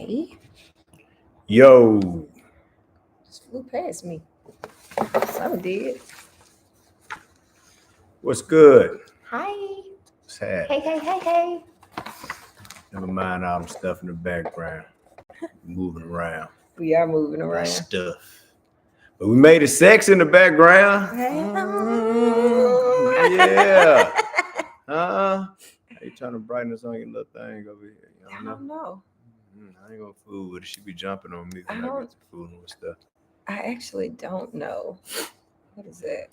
Hey. Yo. Just flew past me. Some did. What's good? Hi. What's happening? Hey. Never mind all the stuff in the background. Moving around. We are moving That around. stuff. But we made it sex in the background. Yeah. How you trying to brighten us on your little thing over here? You I don't know. I ain't gonna fool with it. She be jumping on me I when I don't- get to fooling with stuff. I actually don't know. What is that?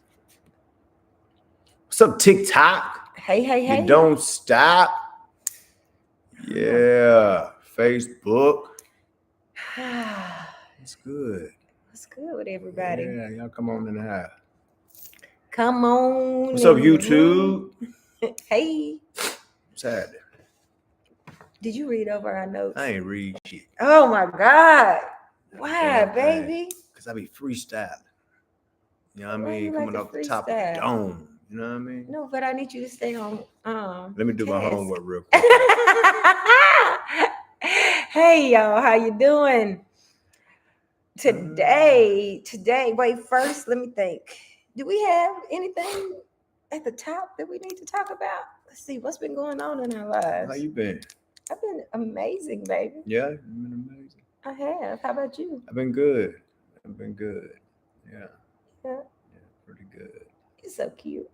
What's up, TikTok? Hey. You don't stop. Yeah. Facebook. It's good. What's good with everybody? Yeah, y'all come on in the house. Come on. What's up, YouTube? Hey. What's happening? Did you read over our notes? I ain't read shit. Oh my God. Why, baby? Because I be freestyling. You know what I Why mean? you like Coming to off the top of the freestyle? dome. You know what I mean? No, but I need you to stay on. Let me do my task. homework real quick. Hey y'all, how you doing? Today, wait, first let me think. Do we have anything at the top that we need to talk about? Let's see what's been going on in our lives. How you been? I've been amazing, baby. Yeah, you've been amazing. I have. How about you? I've been good. Yeah, pretty good. You're so cute.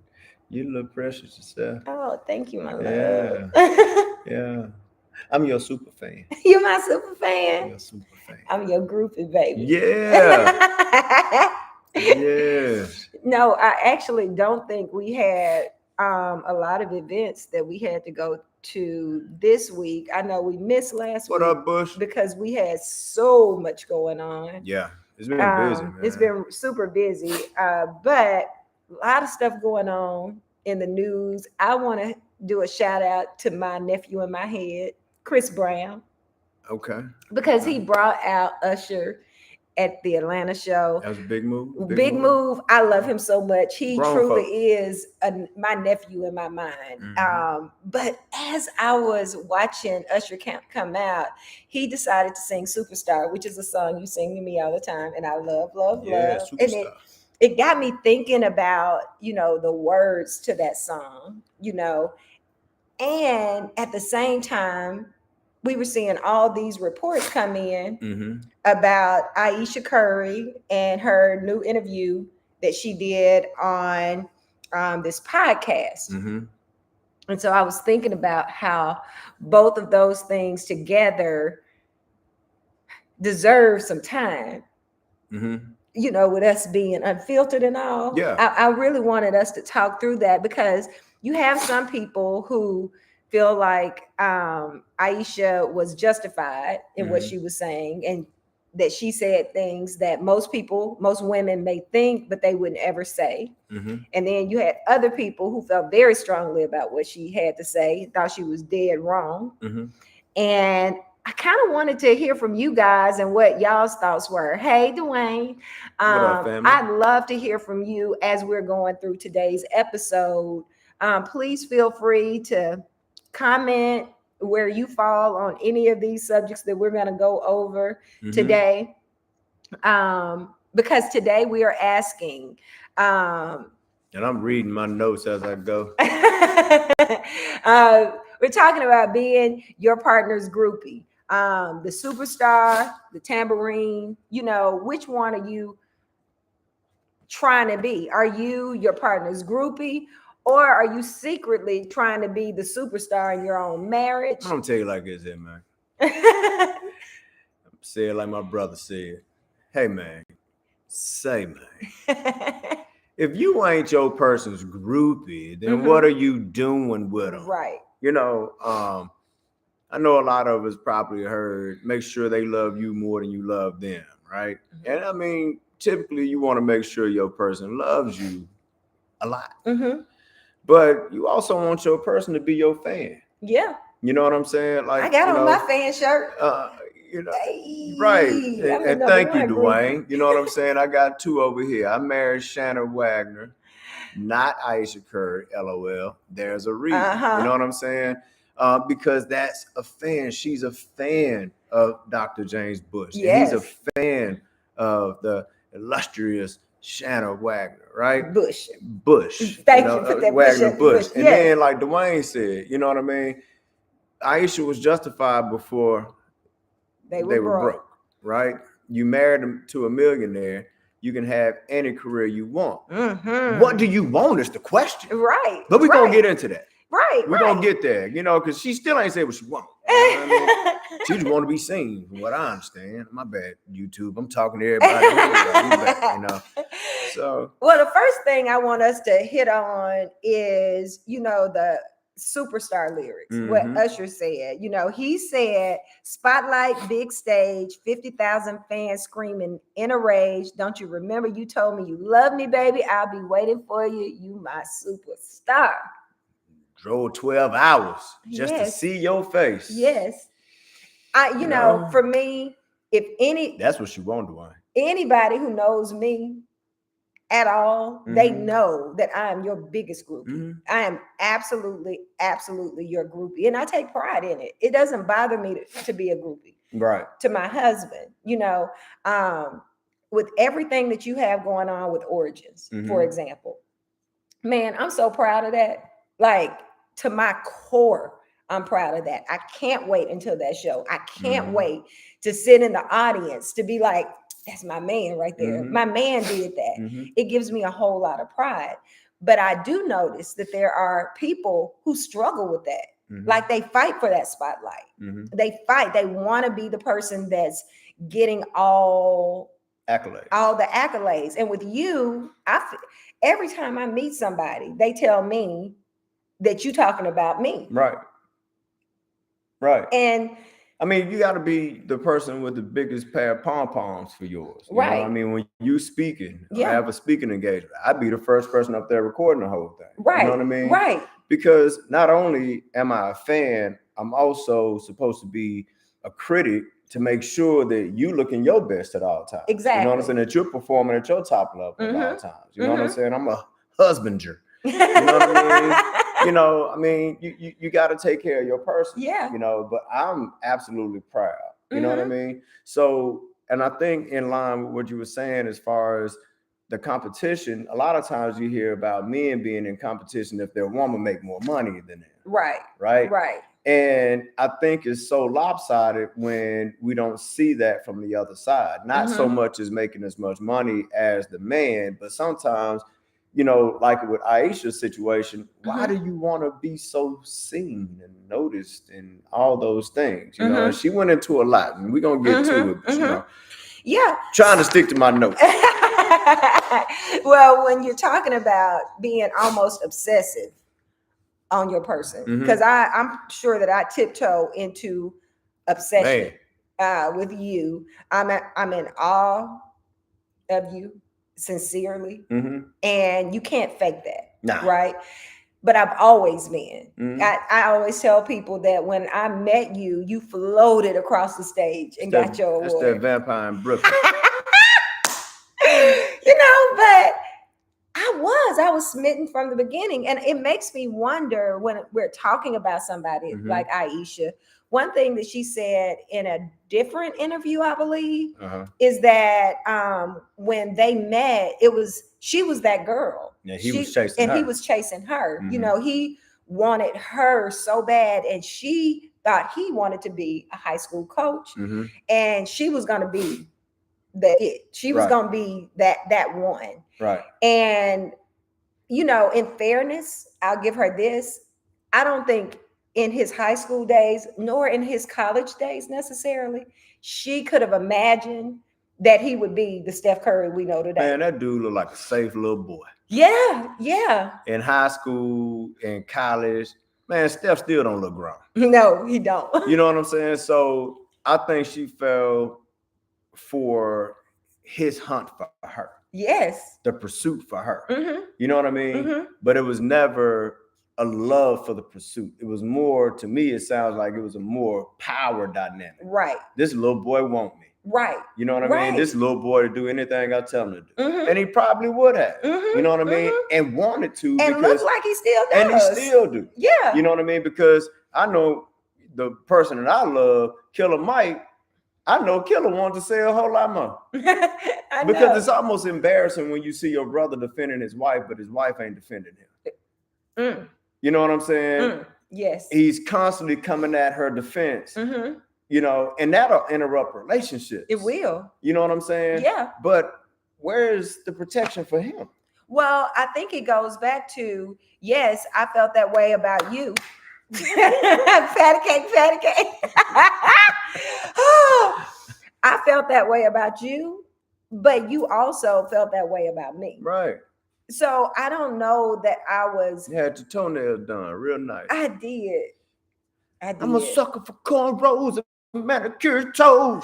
You look precious yourself. Oh, thank you, my Yeah. love. Yeah. I'm your super fan. You're my super fan. You're a super fan. I'm your groupie, baby. Yeah. Yes. No, I actually don't think we had a lot of events that we had to go to this week. I know we missed last week. What up, Bush? Because we had so much going on. Yeah, it's been busy, man. It's been super busy, but a lot of stuff going on in the news. I want to do a shout out to my nephew in my head, Chris Brown. Okay. Because he brought out Usher at the Atlanta show. That was a big move. Big move. I love him so much. He truly is my nephew in my mind. Mm-hmm. But as I was watching Usher come out, he decided to sing Superstar, which is a song you sing to me all the time. And I love. Superstar. And it got me thinking about, the words to that song, and at the same time, we were seeing all these reports come in about Ayesha Curry and her new interview that she did on this podcast. And so I was thinking about how both of those things together deserve some time. With us being unfiltered and all. Yeah. I really wanted us to talk through that because you have some people who feel like Ayesha was justified in what she was saying, and that she said things that most women may think, but they wouldn't ever say. And then you had other people who felt very strongly about what she had to say, thought she was dead wrong. And I kind of wanted to hear from you guys and what y'all's thoughts were. Hey, Dwayne. What up, family? I'd love to hear from you as we're going through today's episode. Please feel free to comment where you fall on any of these subjects that we're going to go over today. Because today we are asking. And I'm reading my notes as I go. We're talking about being your partner's groupie. The superstar, the tambourine, which one are you trying to be? Are you your partner's groupie, or are you secretly trying to be the superstar in your own marriage? I'm gonna tell you like this, man. Say it like my brother said. Hey, man. Say, man. If you ain't your person's groupie, then what are you doing with them? Right. I know a lot of us probably heard, make sure they love you more than you love them, right? And I mean, typically you want to make sure your person loves you a lot. But you also want your person to be your fan. Yeah. You know what I'm saying? Like, I got on my fan shirt. Hey, right. And thank you, Dwayne. You know what I'm saying? I got two over here. I married Shannon Wagner, not Ayesha Curry, LOL. There's a reason. You know what I'm saying? because that's a fan. She's a fan of Dr. James Bush. Yes. And he's a fan of the illustrious Shanna Wagner, right? Bush. Thank you for that. Wagner Bush. And yes. then, like Dwayne said, you know what I mean? Ayesha was justified before they were broke, right? You married them to a millionaire, you can have any career you want. What do you want is the question. Right. But we're going to get into that. Right. We're going to get there, you know, because she still ain't said what she wants. You know what I mean? She just want to be seen, from what I understand. My bad, YouTube. I'm talking to everybody. You know. So, well, the first thing I want us to hit on is, you know, the Superstar lyrics, what Usher said. You know, he said, spotlight, big stage, 50,000 fans screaming in a rage. Don't you remember you told me you love me, baby? I'll be waiting for you. You my superstar. Drove 12 hours just to see your face. Yes. You know, for me, that's what you want, Dwayne. Anybody who knows me at all, they know that I am your biggest groupie. I am absolutely your groupie. And I take pride in it. It doesn't bother me to be a groupie. Right. To my husband, you know, with everything that you have going on with Origins, for example, man, I'm so proud of that. Like, to my core, I'm proud of that. I can't wait until that show. I can't wait to sit in the audience to be like, that's my man right there. My man did that. It gives me a whole lot of pride. But I do notice that there are people who struggle with that. Like, they fight for that spotlight. They fight. They want to be the person that's getting all the accolades. And with you, every time I meet somebody, they tell me that you're talking about me. Right. And I mean, you got to be the person with the biggest pair of pom-poms for yours. You know what I mean? When you speaking, or have a speaking engagement, I'd be the first person up there recording the whole thing. Right. You know what I mean? Right. Because not only am I a fan, I'm also supposed to be a critic to make sure that you looking your best at all times. Exactly. You know what I'm saying? That you're performing at your top level at all times. You know what I'm saying? I'm a husbander. You know what I mean? You know, I mean, you got to take care of your person. Yeah. You know, but I'm absolutely proud. You know what I mean? So, and I think in line with what you were saying, as far as the competition, a lot of times you hear about men being in competition if their woman make more money than them. Right. Right. Right. And I think it's so lopsided when we don't see that from the other side. Not so much as making as much money as the man, but sometimes, you know, like with Ayesha's situation, why do you want to be so seen and noticed and all those things? You know, and she went into a lot, and we're going to get to it, but, you know. Yeah. Trying to stick to my notes. Well, when you're talking about being almost obsessive on your person, because I'm sure that I tiptoe into obsession with you. I'm in awe of you, sincerely, and you can't fake that, right? But I've always been. I always tell people that when I met you, you floated across the stage and got your award. That's that vampire in Brooklyn. You know, but I was smitten from the beginning. And it makes me wonder, when we're talking about somebody like Ayesha, one thing that she said in a different interview, I believe, is that when they met, she was that girl. Yeah, he was chasing her. You know, he wanted her so bad, and she thought he wanted to be a high school coach, and she was going to be she was going to be that one. Right. And, you know, in fairness, I'll give her this. I don't think in his high school days, nor in his college days necessarily, she could have imagined that he would be the Steph Curry we know today. Man, that dude looked like a safe little boy. Yeah, yeah. In high school, in college, man, Steph still don't look grown. No, he don't. You know what I'm saying? So I think she fell for his hunt for her. Yes. The pursuit for her. You know what I mean? But it was never a love for the pursuit. It was more, to me, it sounds like it was a more power dynamic. Right. This little boy want me. Right. You know what I mean? This little boy to do anything I tell him to do. And he probably would have. You know what I mean? And wanted to. And looks like he still does. And he still do. Yeah. You know what I mean? Because I know the person that I love, Killer Mike. I know Killer wanted to say a whole lot more. Because it's almost embarrassing when you see your brother defending his wife, but his wife ain't defending him. You know what I'm saying? Yes. He's constantly coming at her defense. You know, and that'll interrupt relationships. It will. You know what I'm saying? Yeah. But where's the protection for him? Well, I think it goes back to, yes, I felt that way about you. Fatty cake. I felt that way about you, but you also felt that way about me. Right. So I don't know that I was. You had your toenails done real nice. I did. I'm a sucker for cornrows and manicured toes.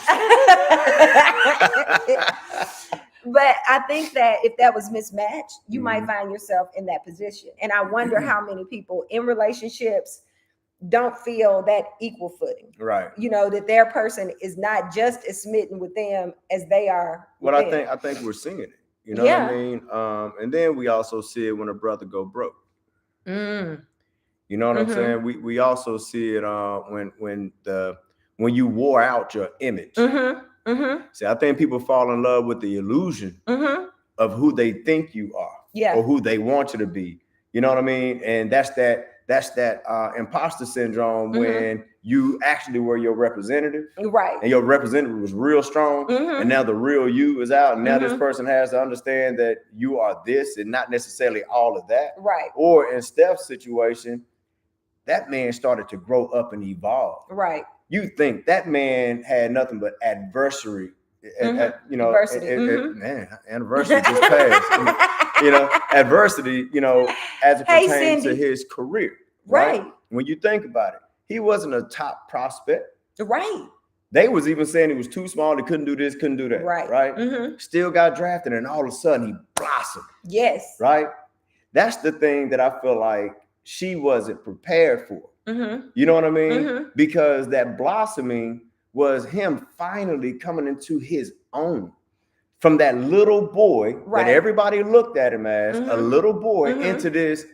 But I think that if that was mismatched, you might find yourself in that position. And I wonder how many people in relationships don't feel that equal footing. Right. You know, that their person is not just as smitten with them as they are. Well, I think we're seeing it. You know what I mean? And then we also see it when a brother go broke. You know what I'm saying? We also see it when you wore out your image. See, I think people fall in love with the illusion of who they think you are, or who they want you to be. You know what I mean? And that's that imposter syndrome when you actually were your representative, right? And your representative was real strong, and now the real you is out, and now this person has to understand that you are this and not necessarily all of that, right? Or in Steph's situation, that man started to grow up and evolve, right? You think that man had nothing but adversity, you know, man, anniversary just passed. You know, adversity, you know, as it pertains to his career. Right. When you think about it, he wasn't a top prospect. Right. They was even saying he was too small. He couldn't do this, couldn't do that. Right. Right. Still got drafted, and all of a sudden he blossomed. Yes. Right. That's the thing that I feel like she wasn't prepared for. You know what I mean? Because that blossoming was him finally coming into his own. From that little boy that everybody looked at him as a little boy into this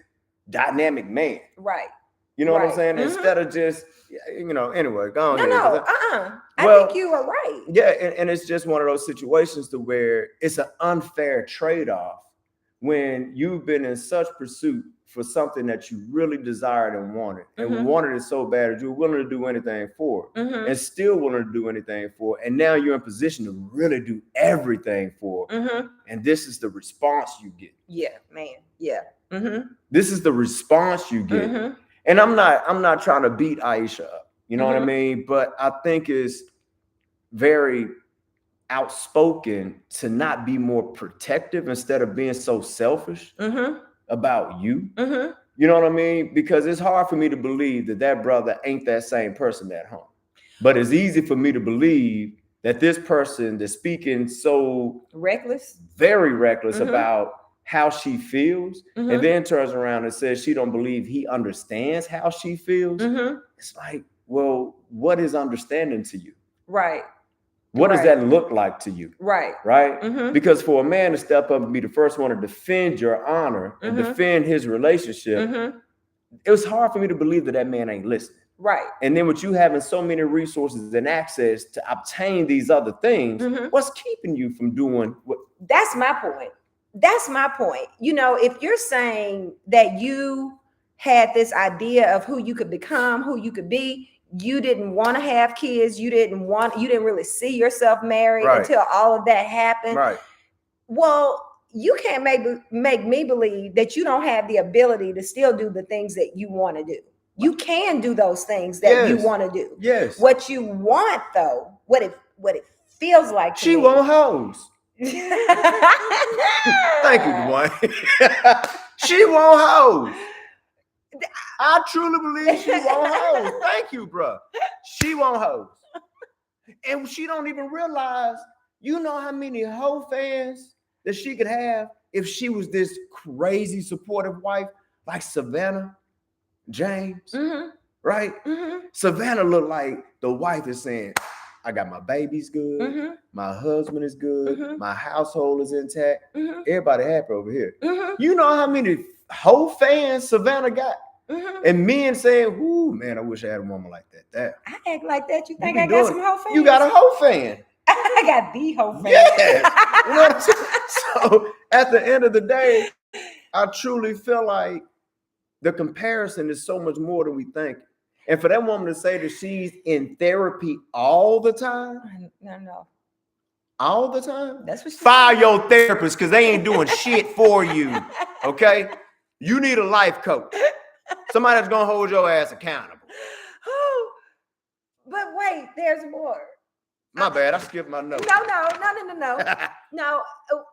dynamic man. Right. You know what I'm saying? Instead of just, you know, anyway, go on. I think you are right. Yeah, and it's just one of those situations to where it's an unfair trade-off when you've been in such pursuit for something that you really desired and wanted, and wanted it so bad that you were willing to do anything for it, and still willing to do anything for it, and now you're in position to really do everything for it, and this is the response you get. Yeah, man. Yeah. This is the response you get, and I'm not trying to beat Ayesha up, you know what I mean? But I think it's very outspoken to not be more protective instead of being so selfish about you. You know what I mean? Because it's hard for me to believe that brother ain't that same person at home. But it's easy for me to believe that this person that's speaking so very reckless about how she feels, and then turns around and says she don't believe he understands how she feels. It's like, well, what is understanding to you? Right. What does that look like to you? Right. Right. Because for a man to step up and be the first one to defend your honor and defend his relationship, it was hard for me to believe that man ain't listening. Right. And then with you having so many resources and access to obtain these other things, what's keeping you from doing what? That's my point. That's my point. You know, if you're saying that you had this idea of who you could become, who you could be, you didn't want to have kids, you didn't really see yourself married until all of that happened. Right. Well, you can't make me believe that you don't have the ability to still do the things that you want to do. You can do those things that you want to do. Yes. What you want, though, what it feels like. She won't hoes. Thank you, Dwayne. She won't hoes. I truly believe she won't hoes. Thank you, bro. She won't hoes. And she don't even realize, you know how many hoe fans that she could have if she was this crazy supportive wife like Savannah James, right? Savannah looked like the wife is saying, I got my babies good, my husband is good, my household is intact, everybody happy over here. You know how many hoe fans Savannah got? And men saying, "Ooh, man, I wish I had a woman like that." Damn. I act like that. You think You I be got doing some hoe fans? You got a hoe fan. I got the hoe fan. Yes. You know what I'm saying? So at the end of the day, I truly feel like the comparison is so much more than we think. And for that woman to say that she's in therapy all the time, No. all the time, that's what she fire said. your therapist because they ain't doing shit for you. Okay, you need a life coach, somebody that's gonna hold your ass accountable. But wait, there's more. My bad, I skipped my notes. No.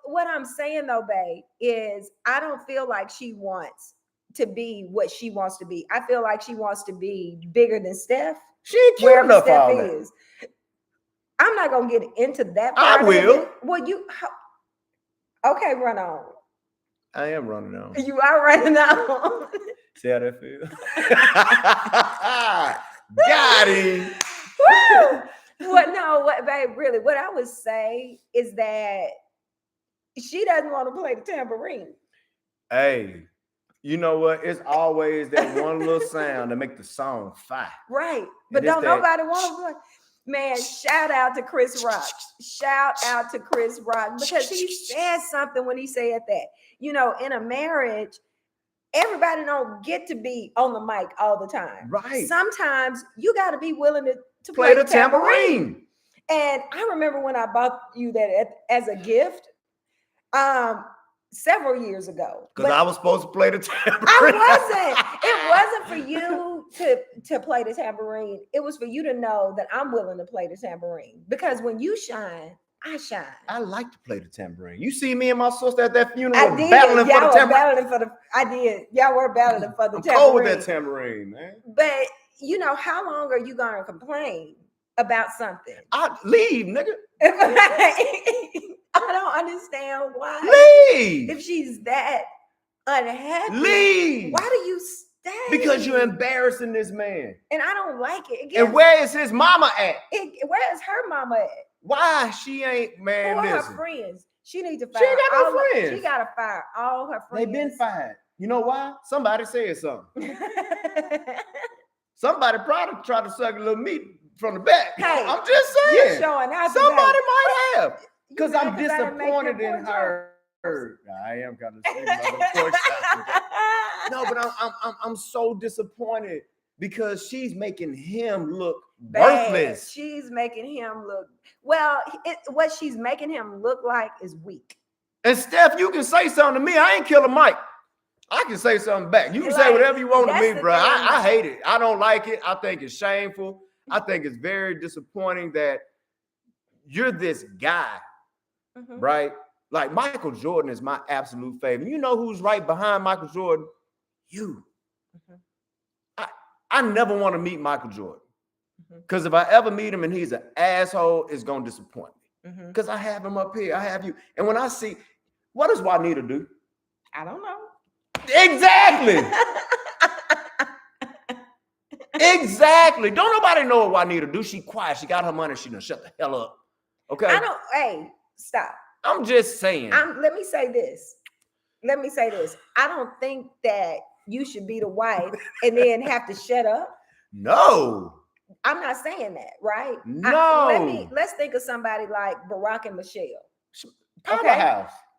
What I'm saying though, babe, is I don't feel like she wants to be what she wants to be. I feel like she wants to be bigger than Steph. She ain't cute enough for all Steph is. I'm not gonna get into that I part. will. Well, okay, run on. I am running on. You are running on. See how that feels? Got him. Babe, really, what I would say is that she doesn't want to play the tambourine. Hey, you know what? It's always that one little sound to make the song fire. Right. But don't nobody want to play. Man, shout out to Chris Rock. Shout out to Chris Rock because he said something when he said that. You know, in a marriage, everybody don't get to be on the mic all the time. Right. Sometimes you got to be willing to play the tambourine. And I remember when I bought you that as a gift several years ago. Because I was supposed to play the tambourine. I wasn't. It wasn't for you to play the tambourine. It was for you to know that I'm willing to play the tambourine. Because when you shine, I shine. I like to play the tambourine. You see me and my sister at that funeral battling for the tambourine. I did. Y'all were battling for the tambourine. I'm cold with that tambourine, man. But you know, how long are you gonna complain about something? I leave, nigga. I don't understand why. Leave. If she's that unhappy, leave. Why do you stay? Because you're embarrassing this man. And I don't like it. And where is his mama at? Where is her mama at? Why she ain't, man? Who are her friends? She needs to fire. She ain't got no friends. She gotta fire all her friends. They've been fired. You know why? Somebody said something. Somebody probably tried to suck a little meat from the back. Hey, I'm just saying. You're showing out. Somebody might have. Because I'm disappointed in her. I am kind of saying no, but I'm so disappointed because she's making him look worthless. She's making him look what she's making him look like is weak. And Steph, you can say something to me. I ain't killing Mike. I can say something back. You can say whatever you want to me, bro. I hate it. I don't like it. I think it's shameful. I think it's very disappointing that you're this guy, right? Like Michael Jordan is my absolute favorite. You know who's right behind Michael Jordan? You. I never want to meet Michael Jordan. Because if I ever meet him and he's an asshole, it's going to disappoint me. Because I have him up here. I have you. And when I see, what does Juanita do? I don't know. Exactly. Exactly. Don't nobody know what Juanita do. She quiet. She got her money. She done shut the hell up. Okay. Hey, stop. I'm just saying. Let me say this. I don't think that you should be the wife and then have to shut up. No. I'm not saying that, right? No. Let's think of somebody like Barack and Michelle.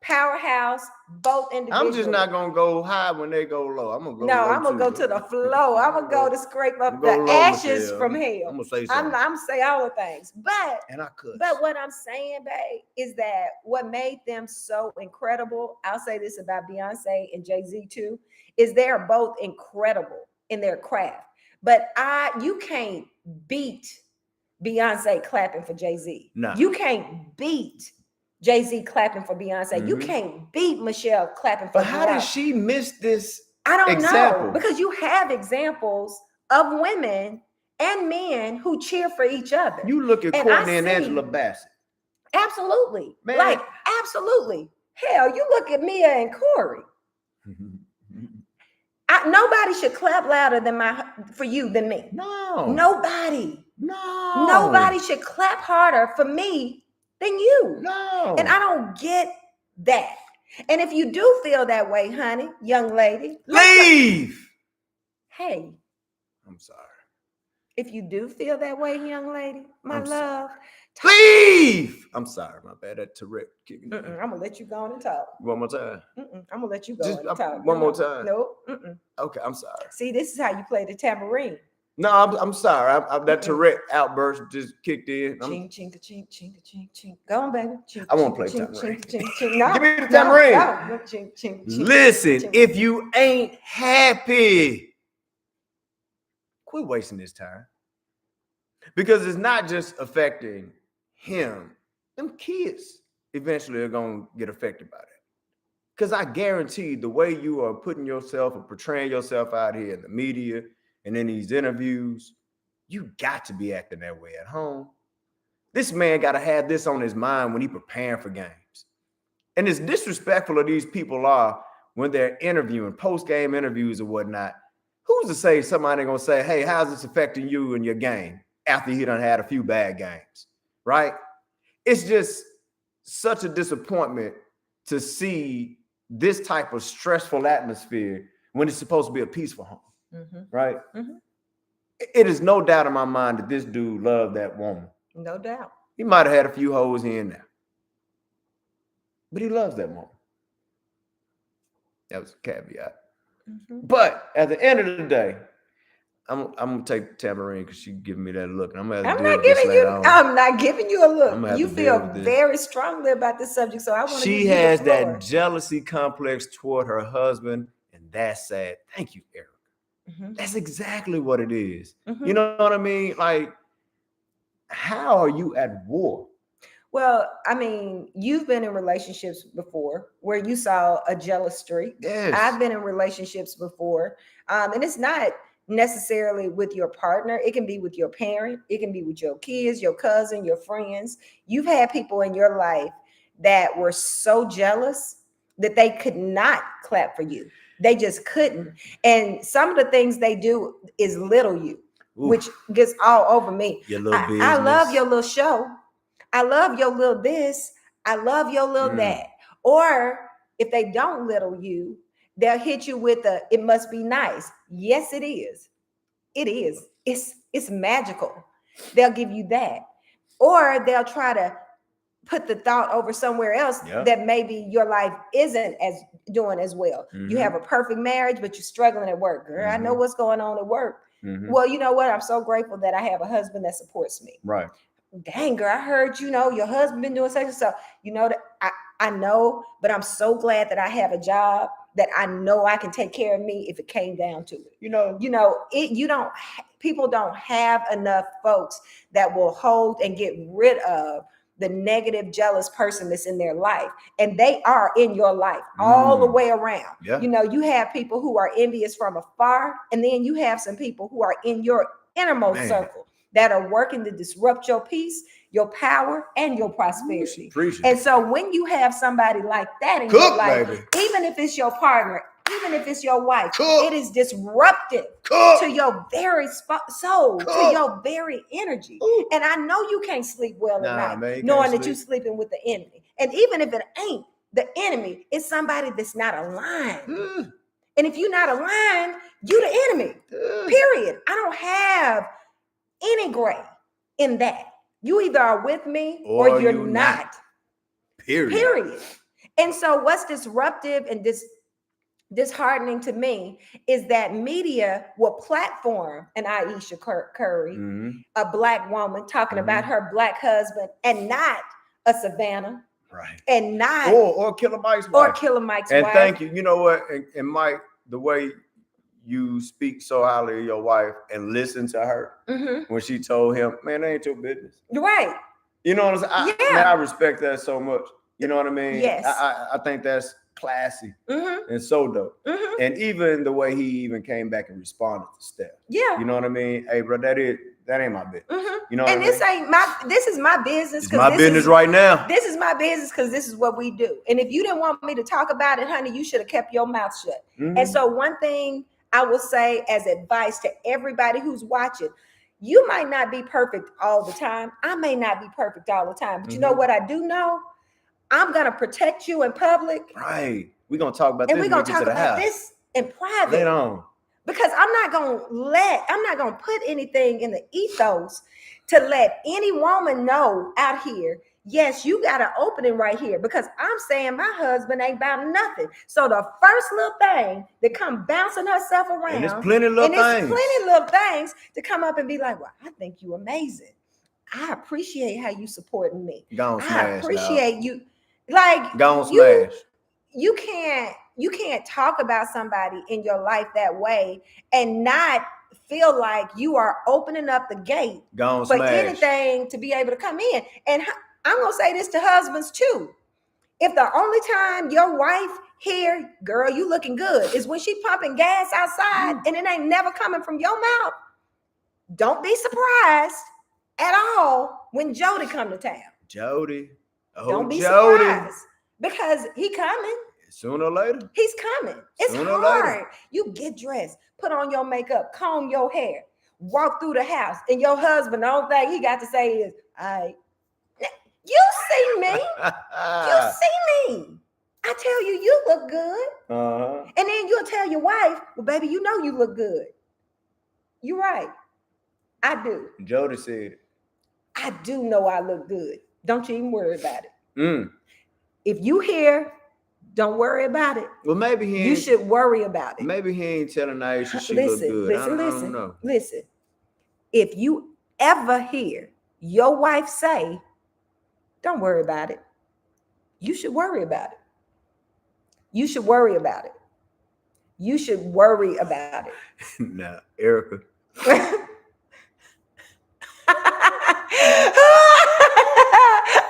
Powerhouse, both individuals. I'm just not gonna go high when they go low. I'm gonna go. No, I'm gonna go to the flow. I'm gonna go to scrape up the ashes from hell. I'm gonna say something. I'm gonna say all the things, but what I'm saying, babe, is that what made them so incredible. I'll say this about Beyonce and Jay-Z too, is they're both incredible in their craft. But you can't beat Beyonce clapping for Jay-Z. No. You can't beat Jay-Z clapping for Beyonce. You can't beat Michelle clapping for Beyonce. But how did she miss this? I don't know. Because you have examples of women and men who cheer for each other. You look at Courtney and Angela Bassett. Absolutely. Man. Absolutely. Hell, you look at Mia and Corey. Nobody should clap louder for you than me. No. Nobody. No. Nobody should clap harder for me than you. No. And I don't get that. And if you do feel that way, honey, young lady, leave. Hey, I'm sorry. if you do feel that way, young lady, my love, leave. I'm sorry, my bad. That Tourette kicking. I'm gonna let you go on and talk. One more time. I'm gonna let you go Just on and talk. one more time. Nope. Okay, I'm sorry. See, this is how you play the tambourine. No, I'm sorry. That Tourette outburst just kicked in. Ching, ching, ching, ching, ching, ching. Go on, baby. Ching, I won't ching, play ching, tambourine. ching, ching, no, Give me the tambourine. No. Ching, ching, ching, listen, ching. if you ain't happy, quit wasting this time. Because it's not just affecting him. Them kids eventually are going to get affected by that. Because I guarantee the way you are putting yourself and portraying yourself out here in the media and in these interviews, you got to be acting that way at home. This man got to have this on his mind when he preparing for games. And as disrespectful as these people are when they're interviewing, post-game interviews or whatnot, who's to say somebody going to say, hey, how's this affecting you in your game after he done had a few bad games, right? It's just such a disappointment to see this type of stressful atmosphere when it's supposed to be a peaceful home, right? It is no doubt in my mind that this dude loved that woman. No doubt. He might have had a few hoes here and there, but he loves that woman. That was a caveat. But at the end of the day, I'm gonna take Tambourine because she's giving me that look. And I'm not giving you a look. You feel very strongly about this subject, so I want to. She has that jealousy complex toward her husband, and that's sad. Thank you, Eric. That's exactly what it is. You know what I mean? Like, how are you at war? Well, I mean, you've been in relationships before where you saw a jealous streak. Yes. I've been in relationships before, and it's not necessarily with your partner. It can be with your parent. It can be with your kids, your cousin, your friends. You've had people in your life that were so jealous that they could not clap for you. They just couldn't. And some of the things they do is little you, which gets all over me. Your little business. I love your little show. I love your little this. I love your little that. Or if they don't little you, they'll hit you with a, it must be nice. Yes, it is. It is. It's magical. They'll give you that. Or they'll try to put the thought over somewhere else that maybe your life isn't as doing as well. You have a perfect marriage, but you're struggling at work. Girl, I know what's going on at work. Well, you know what? I'm so grateful that I have a husband that supports me. Right. Dang, girl, I heard, your husband been doing such and so. That I know, but I'm so glad that I have a job that I know I can take care of me if it came down to it. People don't have enough folks that will hold and get rid of the negative, jealous person that's in their life. And they are in your life all the way around. Yeah. You have people who are envious from afar, and then you have some people who are in your innermost circle that are working to disrupt your peace, your power, and your prosperity. And so when you have somebody like that in your life, even if it's your partner, even if it's your wife, it is disruptive to your very soul, to your very energy. And I know you can't sleep well at night knowing that you're sleeping with the enemy. And even if it ain't the enemy, it's somebody that's not aligned. And if you're not aligned, you the enemy, period. I don't have any gray in that. You either are with me or you're not. Period. And so what's disruptive and disheartening to me is that media will platform an Ayesha Curry, a Black woman talking about her Black husband, and not a Savannah. Right. And not or Killer Mike's wife. And thank you. You know what? And Mike, the way you speak so highly of your wife and listen to her when she told him, man, that ain't your business. Right. You know what I'm saying? Man, I respect that so much. You know what I mean? Yes. I think that's classy and so dope. And even the way he even came back and responded to Steph. Yeah. You know what I mean? Hey, bro, that ain't my business. You know what I mean? This is my business. It's my business right now. This is my business because this is what we do. And if you didn't want me to talk about it, honey, you should have kept your mouth shut. And so one thing I will say as advice to everybody who's watching, you might not be perfect all the time. I may not be perfect all the time, but you know what I do know? I'm going to protect you in public. Right. We're going to talk about this. And we're going to talk about this in private. Later on. because I'm not gonna put anything in the ethos to let any woman know out here. Yes, you got an opening right here because I'm saying my husband ain't about nothing. So the first little thing that come bouncing herself around, and it's plenty of little things to come up and be like, well, I think you amazing. I appreciate how you supporting me. I appreciate you. Like you can't talk about somebody in your life that way and not feel like you are opening up the gate for anything to be able to come in. And I'm gonna say this to husbands too. If the only time your wife hear, girl, you looking good, is when she pumping gas outside and it ain't never coming from your mouth, don't be surprised at all when Jody come to town. Don't be surprised because he coming. Sooner or later. He's coming. It's hard. You get dressed, put on your makeup, comb your hair, walk through the house, and your husband, the only thing he got to say is, you see me. You see me. I tell you, you look good. And then you'll tell your wife, well, baby, you know you look good. You're right. I do. Jody said it. I do know I look good. Don't you even worry about it. If you hear, don't worry about it. Well, maybe you should worry about it. Maybe he ain't telling Ayesha she look good. I don't know. Listen. If you ever hear your wife say, don't worry about it, you should worry about it. You should worry about it. You should worry about it. Now, Erica.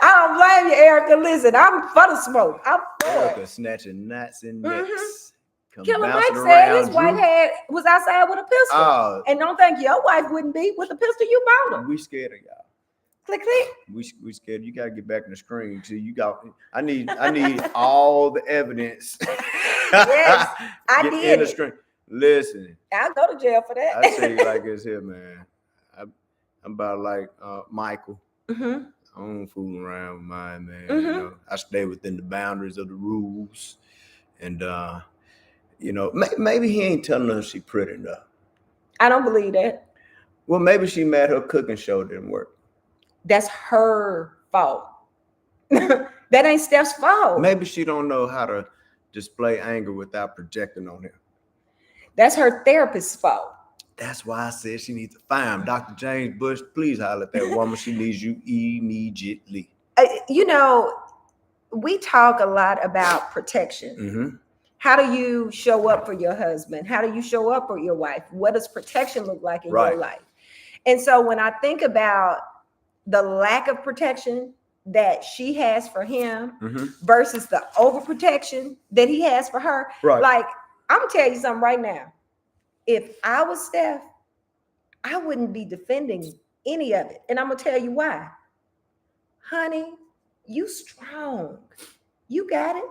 I don't blame you, Erica. Listen, I'm for the smoke. I'm for Erica it. snatching knots and necks. Killer Mike said his wife was outside with a pistol. And don't think your wife wouldn't be with the pistol you bought her. We scared of y'all. Click, click. We scared. You gotta get back in the screen. So you got. I need all the evidence. Yes, I did. In the screen. Listen. I'll go to jail for that. I tell you like this here, man. I'm about like Michael. I don't fool around with mine, man. You know, I stay within the boundaries of the rules, and you know, maybe he ain't telling her she pretty enough. I don't believe that. Well, maybe she mad her cooking show didn't work. That's her fault. That ain't Steph's fault. Maybe she don't know how to display anger without projecting on him. That's her therapist's fault. That's why I said she needs to fire him. Dr. James Bush, please holler at that woman. She needs you immediately. You know, we talk a lot about protection. How do you show up for your husband? How do you show up for your wife? What does protection look like in your life? And so when I think about the lack of protection that she has for him versus the overprotection that he has for her, like, I'm gonna tell you something right now. If I was Steph, I wouldn't be defending any of it. And I'm gonna tell you why. Honey, you strong. You got it.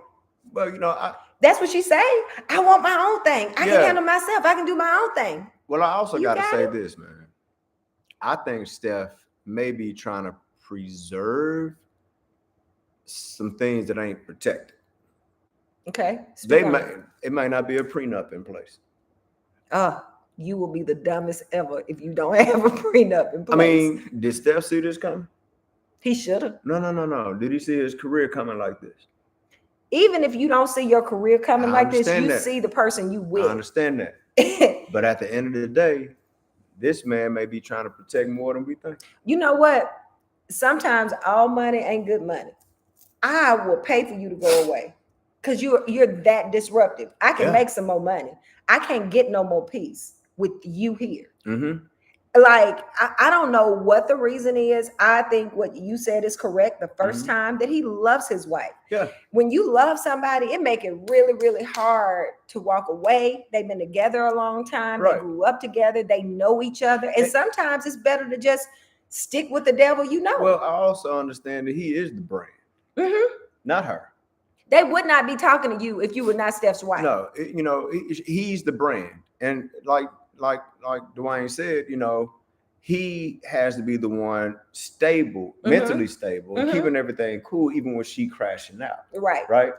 Well, you know, that's what she say. I want my own thing. I can handle myself. I can do my own thing. Well, I also got to say this, man. I think Steph may be trying to preserve some things that ain't protected. Okay. It might not be a prenup in place. You will be the dumbest ever if you don't have a prenup in place. I mean, did Steph see this coming? He should have. No. Did he see his career coming like this? Even if you don't see your career coming like this, you see the person you with. I understand that. But at the end of the day, this man may be trying to protect more than we think. You know what? Sometimes all money ain't good money. I will pay for you to go away because you're that disruptive. I can make some more money. I can't get no more peace with you here. Like, I don't know what the reason is. I think what you said is correct. The first time that he loves his wife. When you love somebody, it make it really, really hard to walk away. They've been together a long time. They grew up together. They know each other. And sometimes it's better to just stick with the devil, you know. Well, I also understand that he is the brand, not her. They would not be talking to you if you were not Steph's wife. No, you know, he's the brand. And like Dwayne said, you know, he has to be the one stable, mentally stable, keeping everything cool, even when she crashing out. Right.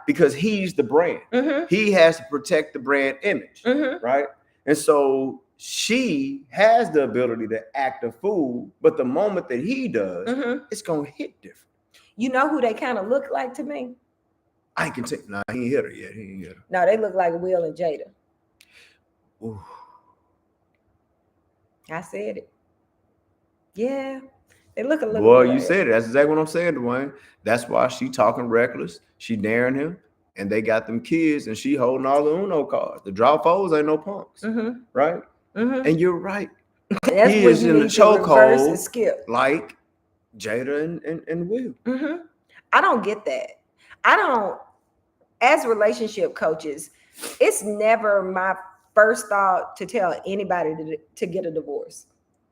Because he's the brand. He has to protect the brand image. Right. And so she has the ability to act a fool, but the moment that he does, it's gonna hit different. You know who they kind of look like to me? I can take. Nah, he ain't hit her yet. He ain't hit her. No, they look like Will and Jada. Ooh. I said it. Yeah, they look a little. Boy, you said it. That's exactly what I'm saying, Dwayne. That's why she talking reckless. She daring him, and they got them kids, and she holding all the Uno cards. The draw foes ain't no punks, right? And you're right. That's he when is you in the need to reverse and chokehold, skip. like Jada and Will. I don't get that. I don't. As relationship coaches, it's never my first thought to tell anybody to get a divorce.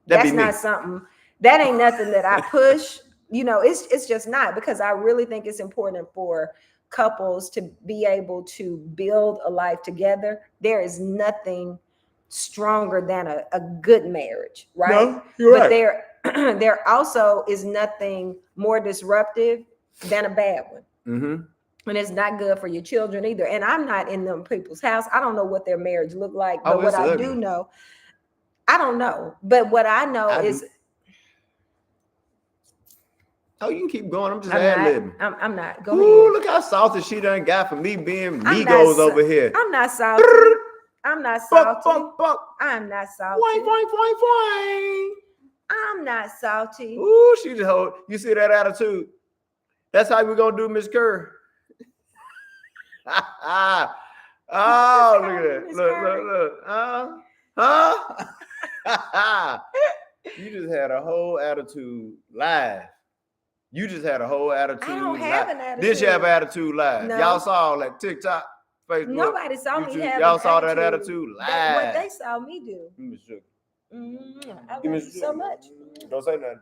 That's not something. That ain't nothing that I push. You know, it's just not, because I really think it's important for couples to be able to build a life together. There is nothing stronger than a good marriage, right? No, you're but right. there also is nothing more disruptive than a bad one. And it's not good for your children either. And I'm not in them people's house. I don't know what their marriage looked like. But what I do know, I don't know. But what I know is. Oh, you can keep going. I'm just ad-libbing. I'm not. Go ahead. Look how salty she done got for me being Migos over here. I'm not salty. I'm not salty. I'm not salty. I'm not salty. Ooh, she just hold. You see that attitude? That's how we gonna do Miss Kerr. Oh, look at that. Look. You just had a whole attitude live. You just had a whole attitude. I don't have an attitude. Did you have attitude live? No. Y'all saw all that TikTok, Facebook. Nobody saw me have y'all saw that attitude live. What they saw me do. I love you so much. Don't say nothing.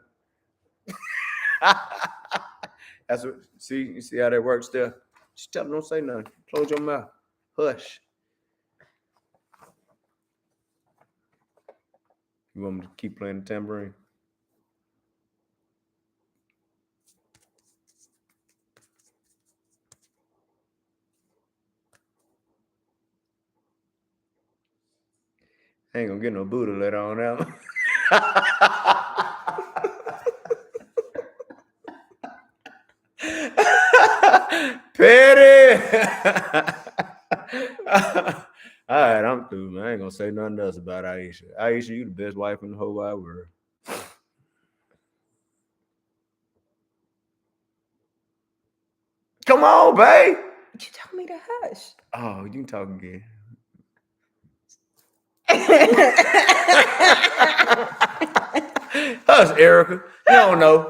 That's what. See, you see how that works there. Just tell them don't say nothing. Close your mouth. Hush. You want me to keep playing the tambourine? I ain't gonna get no Buddha later on out. Petty. All right, I'm through, man. I ain't gonna say nothing else about Ayesha. Ayesha, you the best wife in the whole wide world. Come on, babe. You told me to hush. Oh, you can talk again. Hush, Erica. You don't know.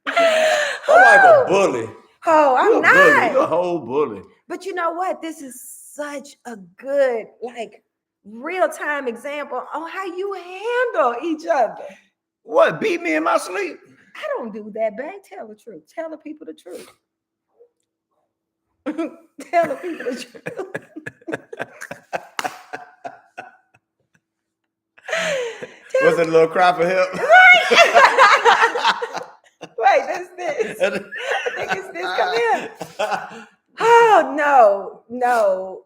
I'm like a bully. Oh, I'm not. You're a whole bully. But you know what? This is such a good, like, real-time example on how you handle each other. What? Beat me in my sleep? I don't do that, babe. Tell the truth. Tell the people the truth. Tell the people the truth. What's that little cry for help? Wait, that's this. I think it's this. Come here. Oh, no.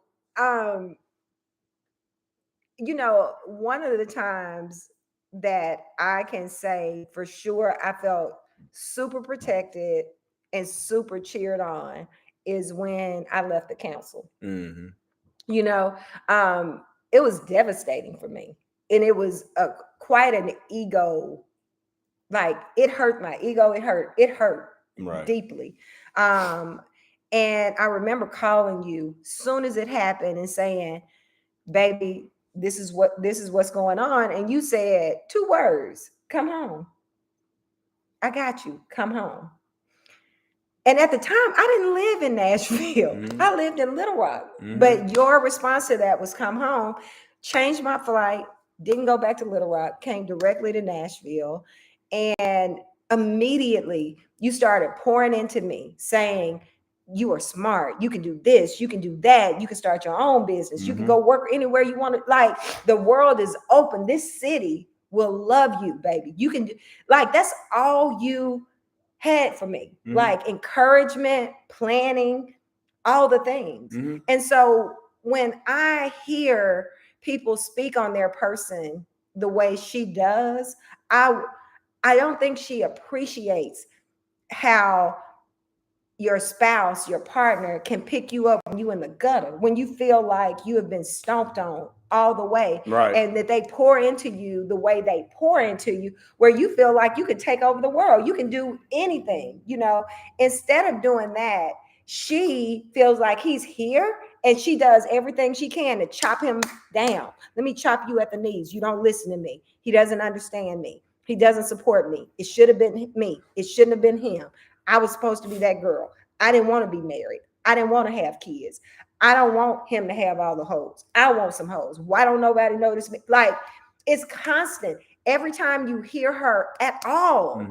You know, one of the times that I can say for sure I felt super protected and super cheered on is when I left the council. You know, it was devastating for me. And it was quite an ego. Like, it hurt my ego. It hurt deeply. And I remember calling you soon as it happened and saying, baby, this is what's going on. And you said 2 words: come home. I got you. Come home. And at the time, I didn't live in Nashville. I lived in Little Rock. But your response to that was come home. Changed my flight. Didn't go back to Little Rock. Came directly to Nashville. And immediately you started pouring into me saying, you are smart. You can do this. You can do that. You can start your own business. You can go work anywhere you want to. Like, the world is open. This city will love you, baby. You can do, like, that's all you had for me. Like, encouragement, planning, all the things. Mm-hmm. And so when I hear people speak on their person the way she does, I don't think she appreciates how your spouse, your partner can pick you up when you in the gutter, when you feel like you have been stomped on all the way, right? And that they pour into you the way they pour into you, where you feel like you could take over the world, you can do anything, you know. Instead of doing that, she feels like he's here and she does everything she can to chop him down. Let me chop you at the knees. You don't listen to me. He doesn't understand me. He doesn't support me. It should have been me. It shouldn't have been him. I was supposed to be that girl. I didn't want to be married. I didn't want to have kids. I don't want him to have all the hoes. I want some hoes. Why don't nobody notice me? Like, it's constant. Every time you hear her at all,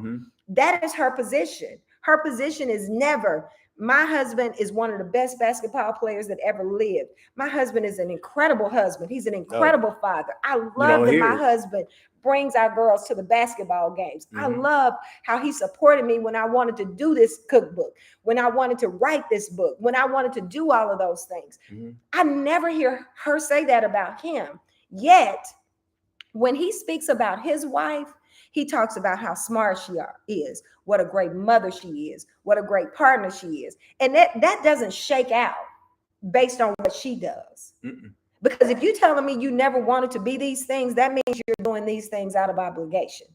that is her position. Her position is never, my husband is one of the best basketball players that ever lived. My husband is an incredible husband. He's an incredible father. I love that my husband brings our girls to the basketball games. I love how he supported me when I wanted to do this cookbook, when I wanted to write this book, when I wanted to do all of those things. I never hear her say that about him. Yet, when he speaks about his wife, he talks about how smart she is, what a great mother she is, what a great partner she is. And that doesn't shake out based on what she does. Because if you're telling me you never wanted to be these things, that means you're doing these things out of obligation.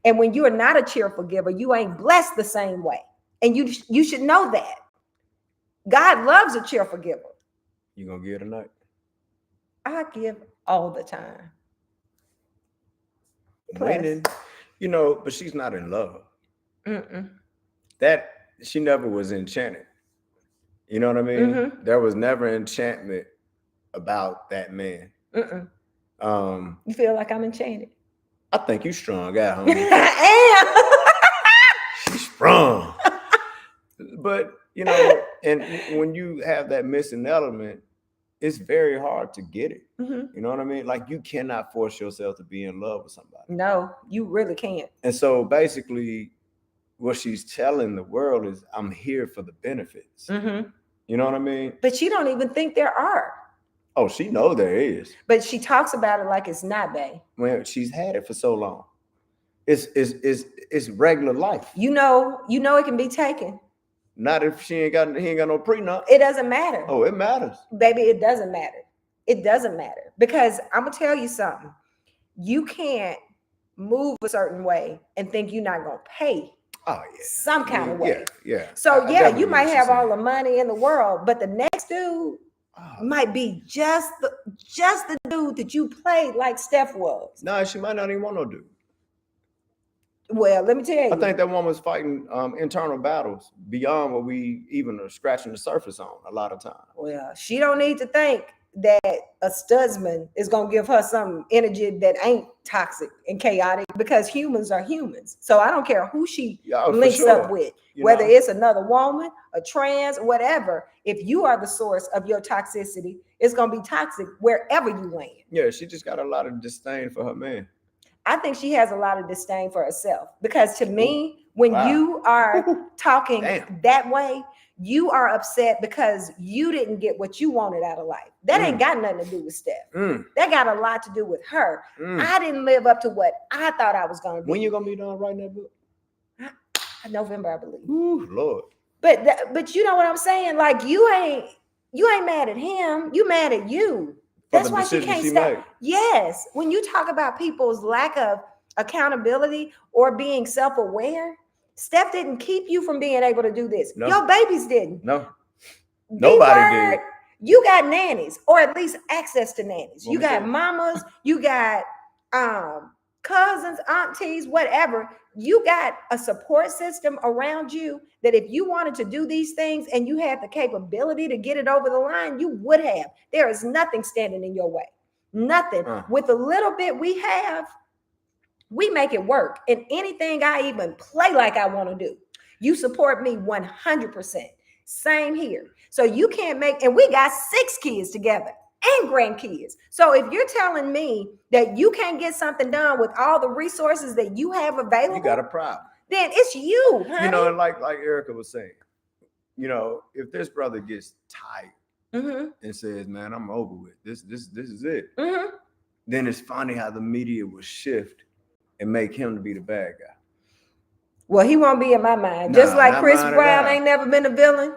And when you are not a cheerful giver, you ain't blessed the same way. And you should know that. God loves a cheerful giver. You gonna give tonight? I give all the time. Winning, you know, but she's not in love. That she never was enchanted. You know what I mean? There was never enchantment about that man. You feel like I'm enchanted? I think you strong out, homie. I am. She's strong. But you know, and when you have that missing element, it's very hard to get it. You know what I mean? Like, you cannot force yourself to be in love with somebody. No, you really can't. And so basically, what she's telling the world is, I'm here for the benefits. You know what I mean? But she don't even think there are. Oh, she know there is. But she talks about it like it's not, babe. Well, she's had it for so long. It's regular life. You know it can be taken. Not if he ain't got no prenup. It doesn't matter. Oh, it matters. Baby, it doesn't matter. It doesn't matter. Because I'm gonna tell you something. You can't move a certain way and think you're not gonna pay some kind of way. Yeah. So you might have all the money in the world, but the next dude might be just the dude that you played like Steph was. No, she might not even want no dude. Well, let me tell you. I think that woman's fighting internal battles beyond what we even are scratching the surface on a lot of times. Well, she don't need to think that a studsman is going to give her some energy that ain't toxic and chaotic, because humans are humans. So I don't care who she links up with, whether it's another woman, a trans, whatever. If you are the source of your toxicity, it's going to be toxic wherever you land. Yeah, she just got a lot of disdain for her man. I think she has a lot of disdain for herself, because to me, when you are talking that way, you are upset because you didn't get what you wanted out of life. That ain't got nothing to do with Steph. That got a lot to do with her. I didn't live up to what I thought I was going to do. When you going to be done writing that book? November, I believe. Ooh, Lord. But you know what I'm saying? Like, you ain't mad at him. You mad at you. That's why she can't stop. Yes. When you talk about people's lack of accountability or being self-aware, Steph didn't keep you from being able to do this. No. Your babies didn't. No. Nobody did. You got nannies, or at least access to nannies. You got mamas, you got cousins, aunties, whatever. You got a support system around you that if you wanted to do these things and you had the capability to get it over the line, you would have. There is nothing standing in your way. Nothing. With the little bit we have, we make it work. And anything I even play like I want to do, you support me 100%. Same here. So you can't and we got 6 kids together and grandkids. So if you're telling me that you can't get something done with all the resources that you have available, you got a problem. Then it's you, honey. You know, and like Erica was saying, you know, if this brother gets tired and says, "Man, I'm over with this. This is it." Then it's funny how the media will shift and make him to be the bad guy. Well, he won't be in my mind. Just like Chris Brown ain't never been a villain.